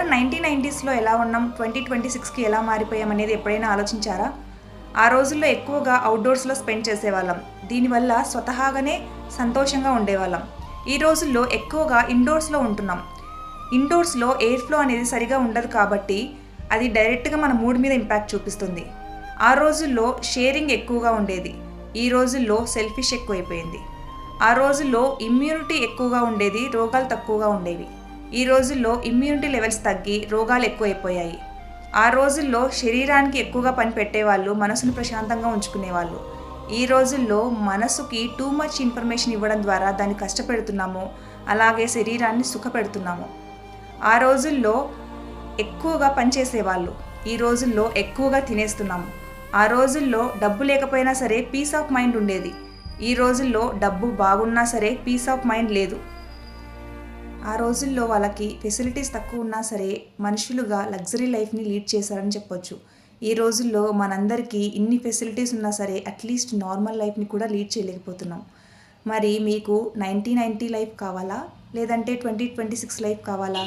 మనం 1990స్లో ఎలా ఉన్నాం, 2026కి ఎలా మారిపోయాం అనేది ఎప్పుడైనా ఆలోచించారా? ఆ రోజుల్లో ఎక్కువగా అవుట్డోర్స్లో స్పెండ్ చేసేవాళ్ళం. దీనివల్ల స్వతహాగానే సంతోషంగా ఉండేవాళ్ళం. ఈ రోజుల్లో ఎక్కువగా ఇండోర్స్లో ఉంటున్నాం. ఇండోర్స్లో ఎయిర్ ఫ్లో అనేది సరిగా ఉండదు కాబట్టి అది డైరెక్ట్గా మన మూడ్ మీద ఇంపాక్ట్ చూపిస్తుంది. ఆ రోజుల్లో షేరింగ్ ఎక్కువగా ఉండేది. ఈ రోజుల్లో సెల్ఫిష్ ఎక్కువైపోయింది. ఆ రోజుల్లో ఇమ్యూనిటీ ఎక్కువగా ఉండేది, రోగాలు తక్కువగా ఉండేవి. ఈ రోజుల్లో ఇమ్యూనిటీ లెవెల్స్ తగ్గి రోగాలు ఎక్కువైపోయాయి. ఆ రోజుల్లో శరీరానికి ఎక్కువగా పని పెట్టేవాళ్ళు, మనసును ప్రశాంతంగా ఉంచుకునేవాళ్ళు. ఈ రోజుల్లో మనసుకి టూ మచ్ ఇన్ఫర్మేషన్ ఇవ్వడం ద్వారా దాన్ని కష్టపెడుతున్నాము, అలాగే శరీరాన్ని సుఖపెడుతున్నాము. ఆ రోజుల్లో ఎక్కువగా పనిచేసేవాళ్ళు, ఈ రోజుల్లో ఎక్కువగా తినేస్తున్నాము. ఆ రోజుల్లో డబ్బు లేకపోయినా సరే పీస్ ఆఫ్ మైండ్ ఉండేది. ఈ రోజుల్లో డబ్బు బాగున్నా సరే పీస్ ఆఫ్ మైండ్ లేదు. ఆ రోజుల్లో వాళ్ళకి ఫెసిలిటీస్ తక్కువ ఉన్నా సరే మనుషులుగా లగ్జరీ లైఫ్ని లీడ్ చేశారని చెప్పొచ్చు. ఈ రోజుల్లో మనందరికీ ఇన్ని ఫెసిలిటీస్ ఉన్నా సరే అట్లీస్ట్ నార్మల్ లైఫ్ని కూడా లీడ్ చేయలేకపోతున్నాం. మరి మీకు 1990 లైఫ్ కావాలా, లేదంటే 2026 లైఫ్ కావాలా?